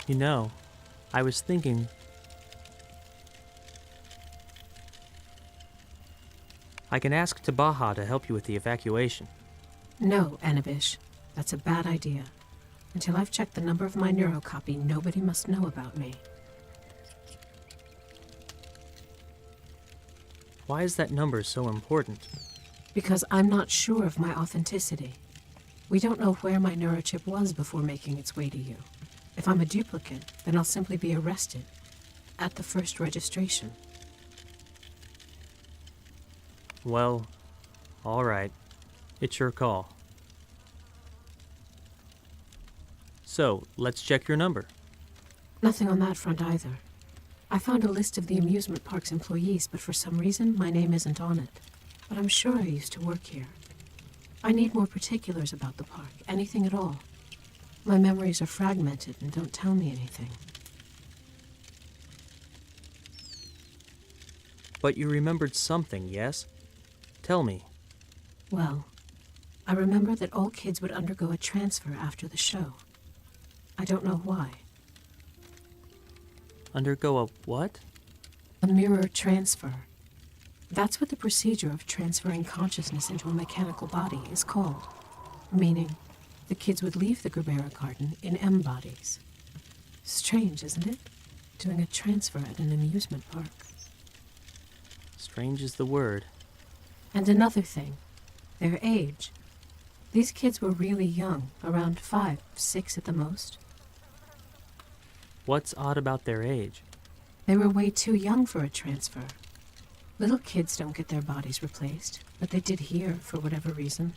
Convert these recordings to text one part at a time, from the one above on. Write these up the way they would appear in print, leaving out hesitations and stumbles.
You know, I was thinking... I can ask Tabahah to help you with the evacuation. No, Anabish. That's a bad idea. Until I've checked the number of my neurocopy, nobody must know about me. Why is that number so important? Because I'm not sure of my authenticity. We don't know where my neurochip was before making its way to you. If I'm a duplicate, then I'll simply be arrested at the first registration. Well, all right. It's your call. So, let's check your number. Nothing on that front either. I found a list of the amusement park's employees, but for some reason, my name isn't on it. But I'm sure I used to work here. I need more particulars about the park, anything at all. My memories are fragmented and don't tell me anything. But you remembered something, yes? Tell me. Well, I remember that all kids would undergo a transfer after the show. I don't know why. Undergo a what? A mirror transfer. That's what the procedure of transferring consciousness into a mechanical body is called. Meaning, the kids would leave the Gerbera garden in M bodies. Strange, isn't it? Doing a transfer at an amusement park. Strange is the word. And another thing, their age. These kids were really young, around 5, 6 at the most. What's odd about their age? They were way too young for a transfer. Little kids don't get their bodies replaced, but they did here for whatever reason.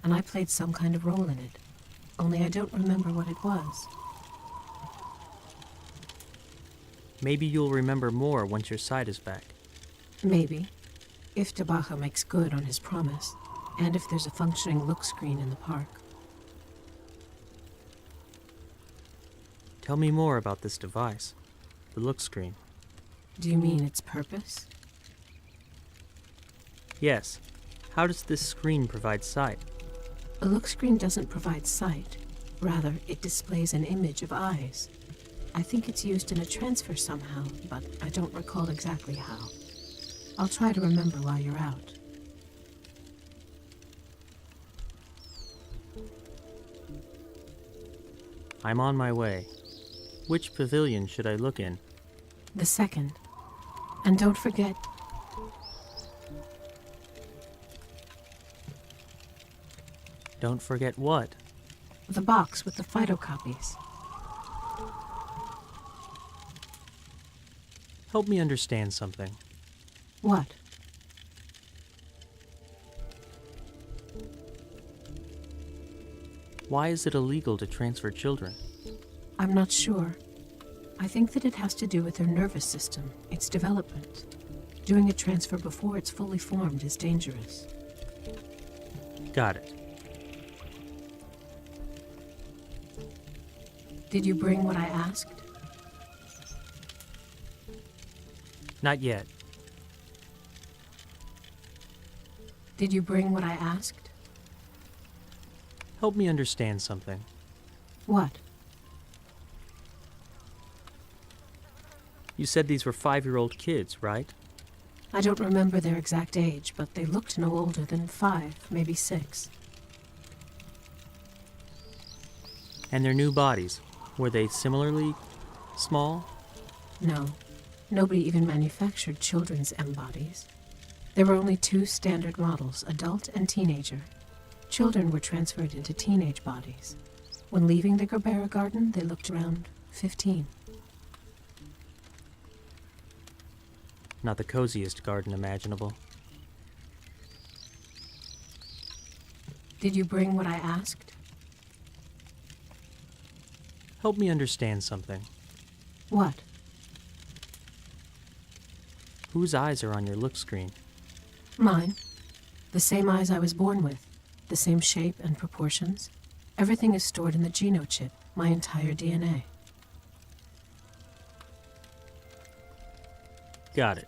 And I played some kind of role in it, only I don't remember what it was. Maybe you'll remember more once your sight is back. Maybe, if Tabahah makes good on his promise, and if there's a functioning look screen in the park. Tell me more about this device, the look screen. Do you mean its purpose? Yes. How does this screen provide sight? A look screen doesn't provide sight. Rather, it displays an image of eyes. I think it's used in a transfer somehow, but I don't recall exactly how. I'll try to remember while you're out. I'm on my way. Which pavilion should I look in? The second. And don't forget... Don't forget what? the box with the phytocopies. Help me understand something. What? Why is it illegal to transfer children? I'm not sure. I think that it has to do with their nervous system, its development. Doing a transfer before it's fully formed is dangerous. Got it. Did you bring what I asked? Not yet. Did you bring what I asked? Help me understand something. What? You said these were 5-year-old kids, right? I don't remember their exact age, but they looked no older than 5, maybe 6. And their new bodies, were they similarly small? No. Nobody even manufactured children's M bodies. There were only 2 standard models, adult and teenager. Children were transferred into teenage bodies. When leaving the Gerbera garden, they looked around 15. Not the coziest garden imaginable. Did you bring what I asked? Help me understand something. What? Whose eyes are on your look screen? Mine. The same eyes I was born with. The same shape and proportions. Everything is stored in the genochip, my entire DNA. Got it.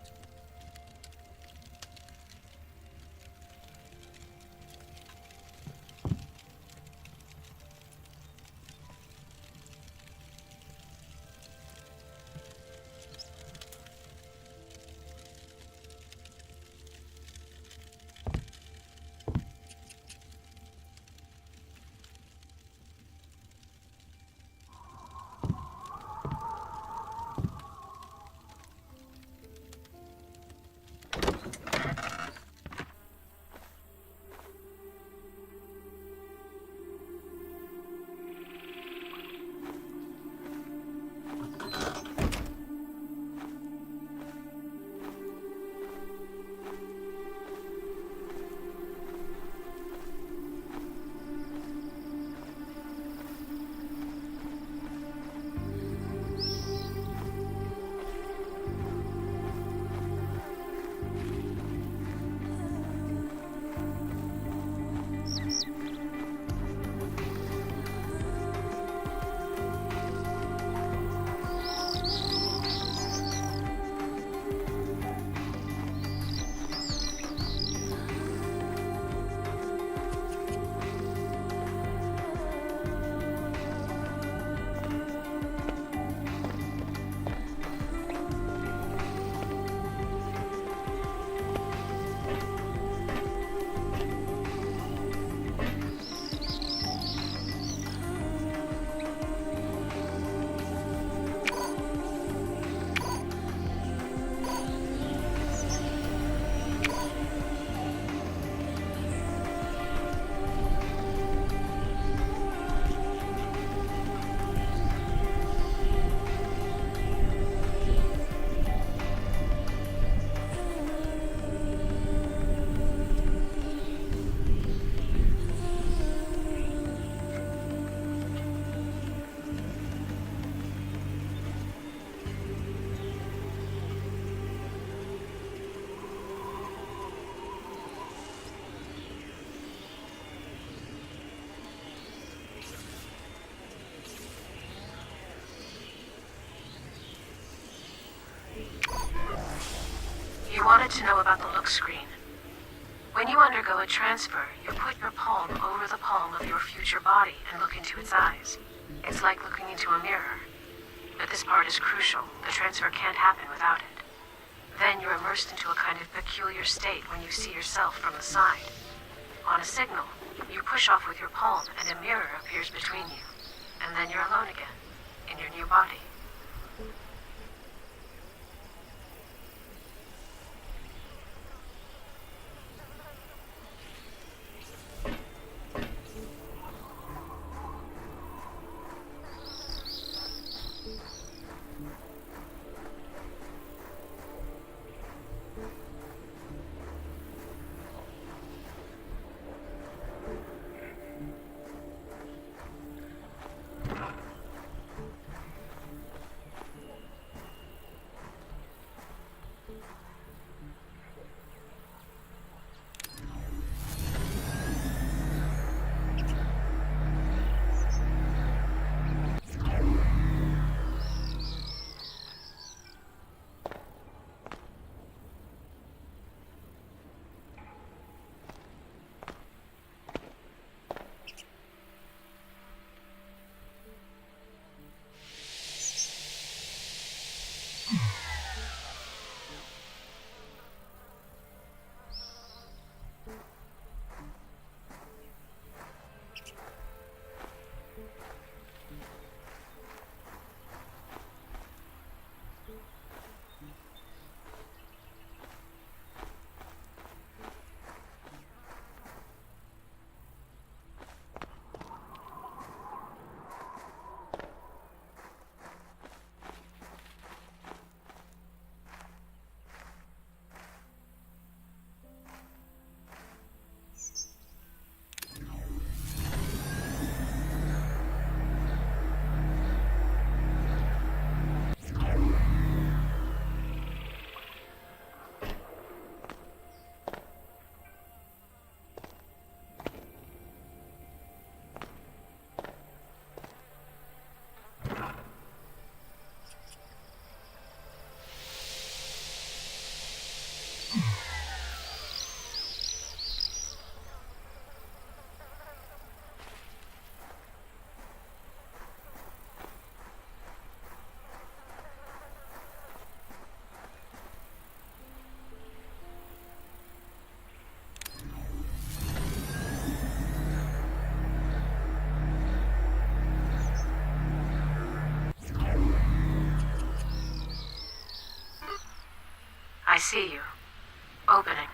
You wanted to know about the look screen. When you undergo a transfer, you put your palm over the palm of your future body and look into its eyes. It's like looking into a mirror. But this part is crucial. The transfer can't happen without it. Then you're immersed into a kind of peculiar state when you see yourself from the side. On a signal, you push off with your palm and a mirror appears between you. And then you're alone again, in your new body. see you. Opening.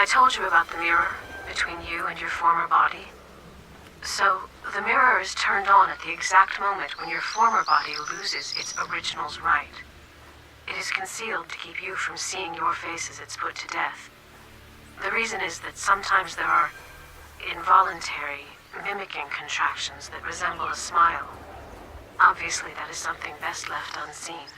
I told you about the mirror between you and your former body. So, the mirror is turned on at the exact moment when your former body loses its original's right. It is concealed to keep you from seeing your face as it's put to death. The reason is that sometimes there are involuntary, mimicking contractions that resemble a smile. Obviously, that is something best left unseen.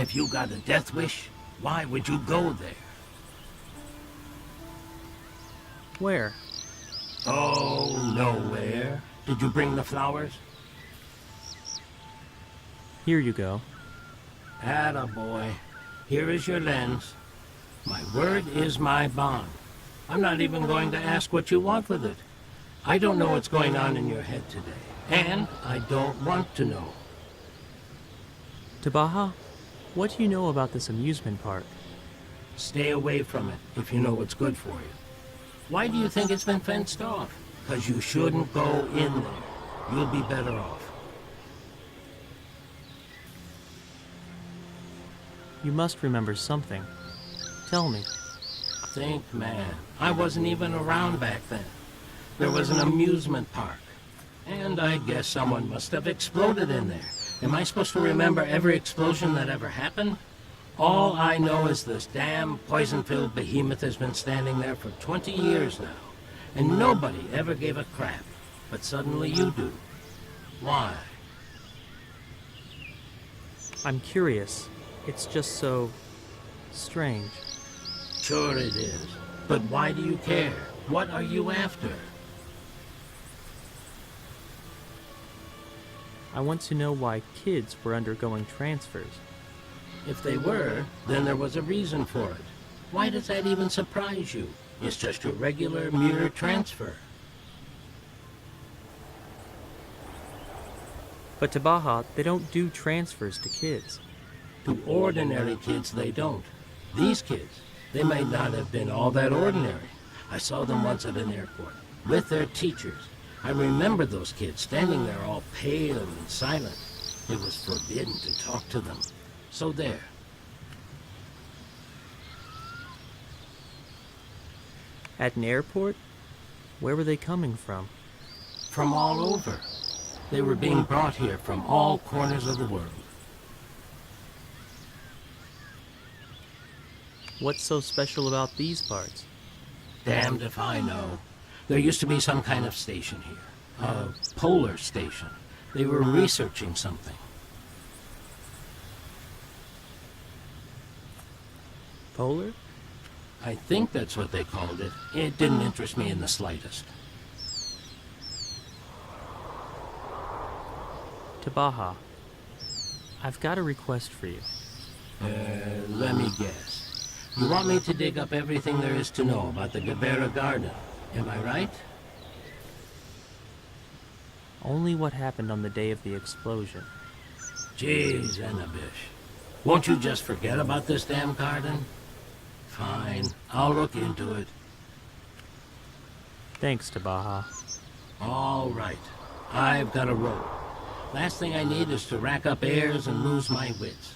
Have you got a death wish? Why would you go there? Where? Oh, nowhere. Did you bring the flowers? Here you go. Attaboy. Here is your lens. My word is my bond. I'm not even going to ask what you want with it. I don't know what's going on in your head today. And I don't want to know. Tabahah, what do you know about this amusement park? Stay away from it if you know what's good for you. Why do you think it's been fenced off? Because you shouldn't go in there. You'll be better off. You must remember something. Tell me. Think, man. I wasn't even around back then. There was an amusement park. And I guess someone must have exploded in there. Am I supposed to remember every explosion that ever happened? All I know is this damn poison-filled behemoth has been standing there for 20 years now. And nobody ever gave a crap. But suddenly you do. Why? I'm curious. It's just so strange. Sure it is. But why do you care? What are you after? I want to know why kids were undergoing transfers. If they were, then there was a reason for it. Why does that even surprise you? It's just a regular, mere transfer. But Tabahah, they don't do transfers to kids. To ordinary kids, they don't. These kids, they might not have been all that ordinary. I saw them once at an airport, with their teachers. I remember those kids standing there all pale and silent. It was forbidden to talk to them. So there. At an airport? Where were they coming from? From all over. They were being brought here from all corners of the world. What's so special about these parts? Damned if I know. There used to be some kind of station here. A polar station. They were researching something. Polar? I think that's what they called it. It didn't interest me in the slightest. Tabahah, I've got a request for you. Let me guess. You want me to dig up everything there is to know about the Gabera Garden, am I right? Only what happened on the day of the explosion. Jeez, Anabish. Won't you just forget about this damn garden? Fine, I'll look into it. Thanks, Tabahah. All right, I've got a roll. Last thing I need is to rack up airs and lose my wits.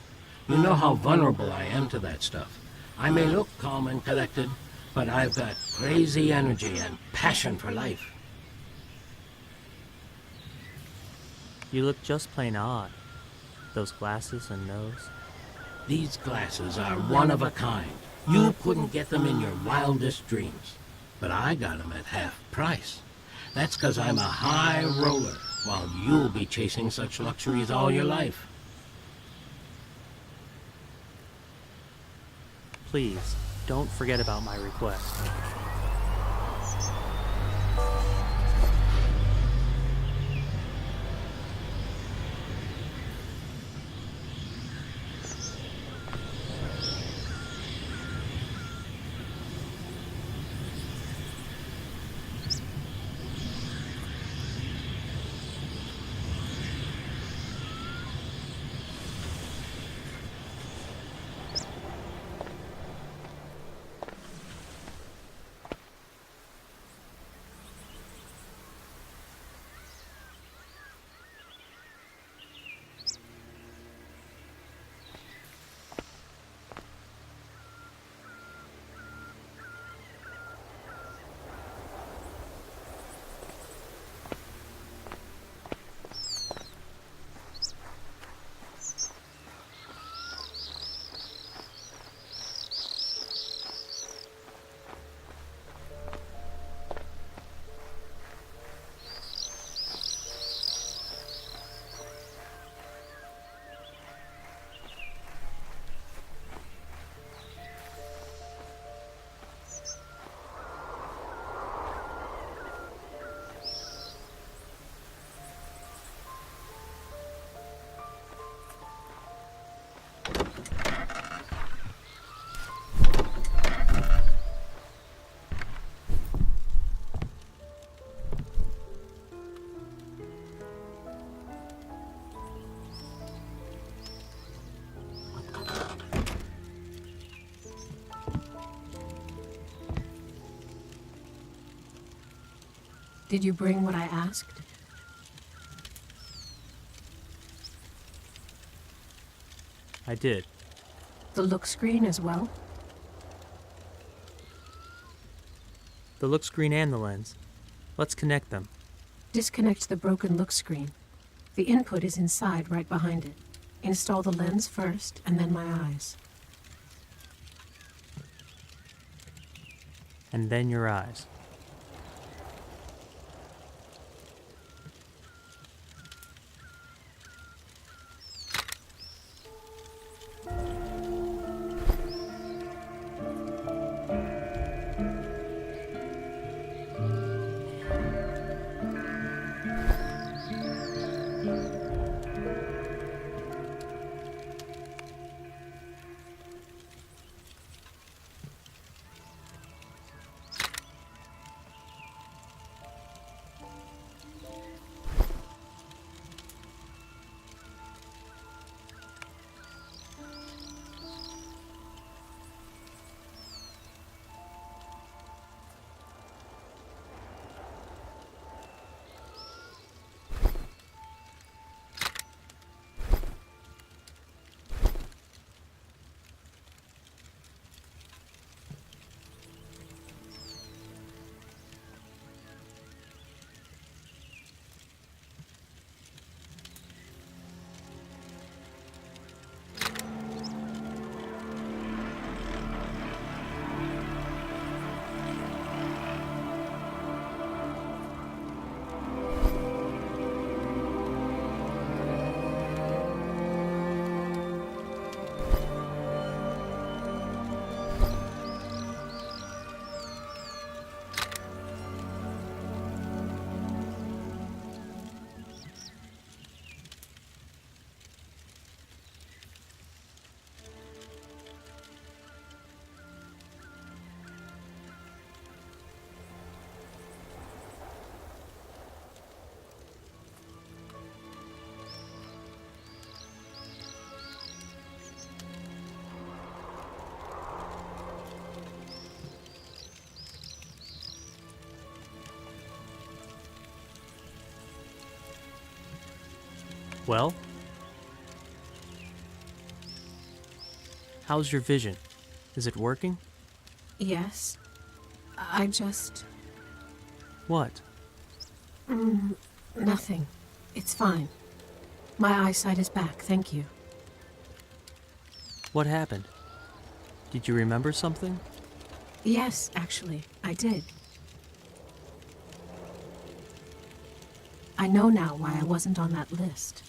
You know how vulnerable I am to that stuff. I may look calm and collected, but I've got crazy energy and passion for life. You look just plain odd. Those glasses and nose. These glasses are one of a kind. You couldn't get them in your wildest dreams. But I got them at half price. That's 'cause I'm a high roller, while you'll be chasing such luxuries all your life. Please, don't forget about my request. Did you bring what I asked? I did. The look screen as well? The look screen and the lens. Let's connect them. Disconnect the broken look screen. The input is inside, right behind it. Install the lens first, and then my eyes. And then your eyes. Well? How's your vision? Is it working? Yes. I just... What? Nothing. It's fine. My eyesight is back, thank you. What happened? Did you remember something? Yes, actually, I did. I know now why I wasn't on that list.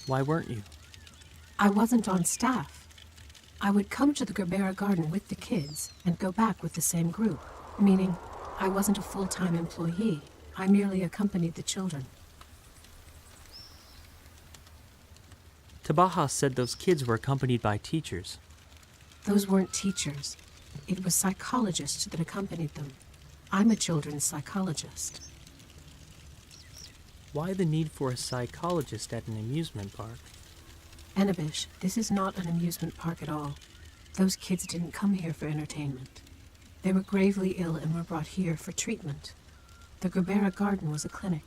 Why weren't you? I wasn't on staff. I would come to the Gerbera garden with the kids and go back with the same group, meaning I wasn't a full-time employee. I merely accompanied the children. Tabahah said those kids were accompanied by teachers. Those weren't teachers. It was psychologists that accompanied them. I'm a children's psychologist. Why the need for a psychologist at an amusement park? Anabish, this is not an amusement park at all. Those kids didn't come here for entertainment. They were gravely ill and were brought here for treatment. The Gerbera garden was a clinic.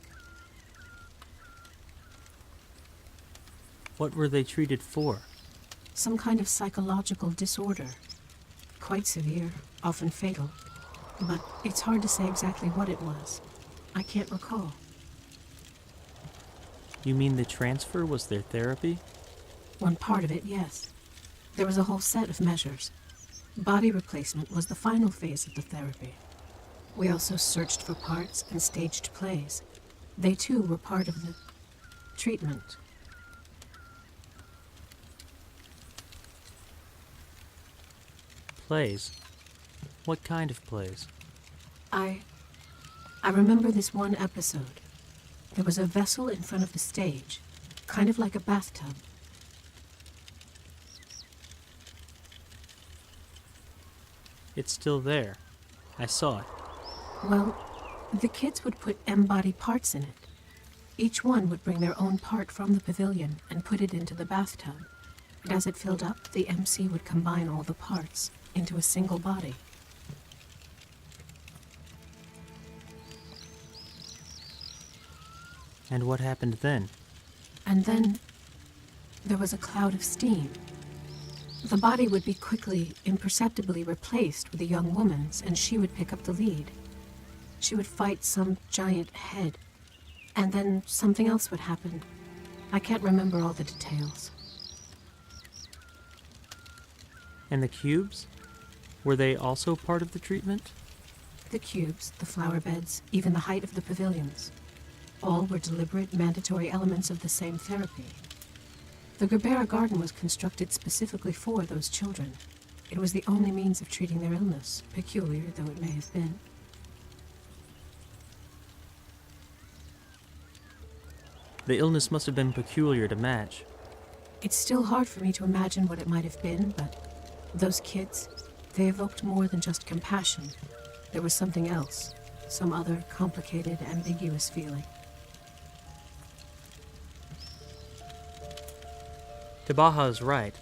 What were they treated for? Some kind of psychological disorder. Quite severe, often fatal. But it's hard to say exactly what it was. I can't recall. You mean the transfer was their therapy? One part of it, yes. There was a whole set of measures. Body replacement was the final phase of the therapy. We also searched for parts and staged plays. They too were part of the treatment. Plays? What kind of plays? I remember this one episode. There was a vessel in front of the stage, kind of like a bathtub. It's still there. I saw it. Well, the kids would put M-body parts in it. Each one would bring their own part from the pavilion and put it into the bathtub. And as it filled up, the MC would combine all the parts into a single body. And what happened then? And then there was a cloud of steam. The body would be quickly, imperceptibly replaced with a young woman's, and she would pick up the lead. She would fight some giant head, and then something else would happen. I can't remember all the details. And the cubes? Were they also part of the treatment? The cubes, the flower beds, even the height of the pavilions. All were deliberate, mandatory elements of the same therapy. The Gerbera garden was constructed specifically for those children. It was the only means of treating their illness, peculiar though it may have been. The illness must have been peculiar to match. It's still hard for me to imagine what it might have been, but those kids, they evoked more than just compassion. There was something else, some other complicated, ambiguous feeling. Tabahah is right.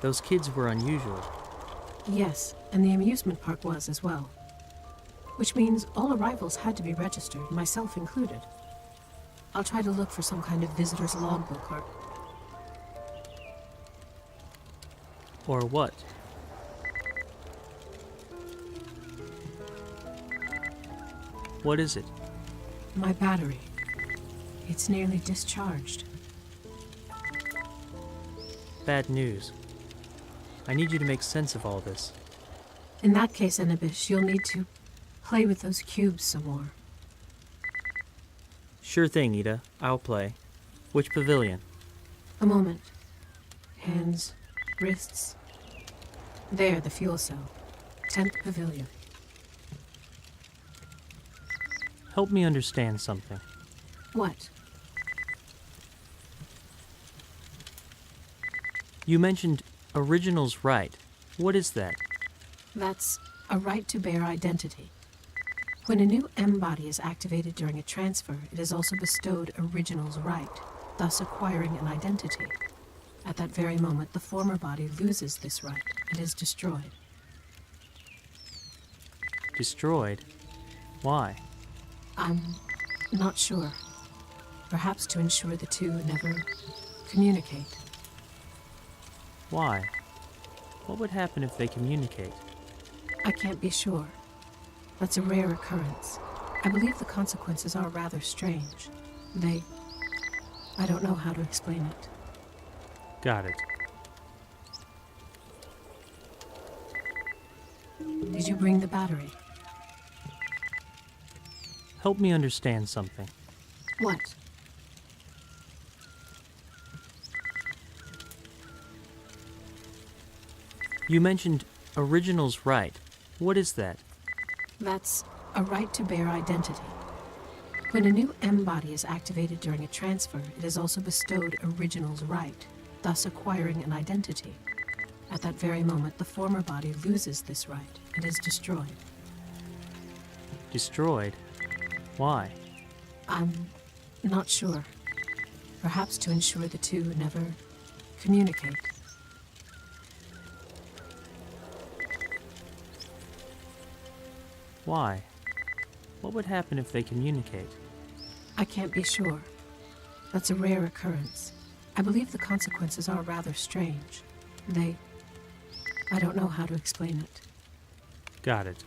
Those kids were unusual. Yes, and the amusement park was as well. Which means all arrivals had to be registered, myself included. I'll try to look for some kind of visitor's logbook Or what? What is it? my battery. It's nearly discharged. Bad news. I need you to make sense of all this. In that case, Anabish, you'll need to play with those cubes some more. Sure thing, Ida. I'll play. Which pavilion? A moment. Hands, wrists. There, the fuel cell. 10th pavilion. Help me understand something. What? You mentioned original's right. What is that? That's a right to bear identity. When a new M body is activated during a transfer, it is also bestowed original's right, thus acquiring an identity. At that very moment, the former body loses this right and is destroyed. Destroyed? Why? I'm not sure. Perhaps to ensure the two never communicate. Why? What would happen if they communicate? I can't be sure. That's a rare occurrence. I believe the consequences are rather strange. I don't know how to explain it. Got it. Did you bring the battery? Help me understand something. What? You mentioned original's right. What is that? That's a right to bear identity. When a new M body is activated during a transfer, it is also bestowed original's right, thus acquiring an identity. At that very moment, the former body loses this right and is destroyed. Destroyed? Why? I'm not sure. Perhaps to ensure the two never communicate. Why? What would happen if they communicate? I can't be sure. That's a rare occurrence. I believe the consequences are rather strange. I don't know how to explain it. Got it.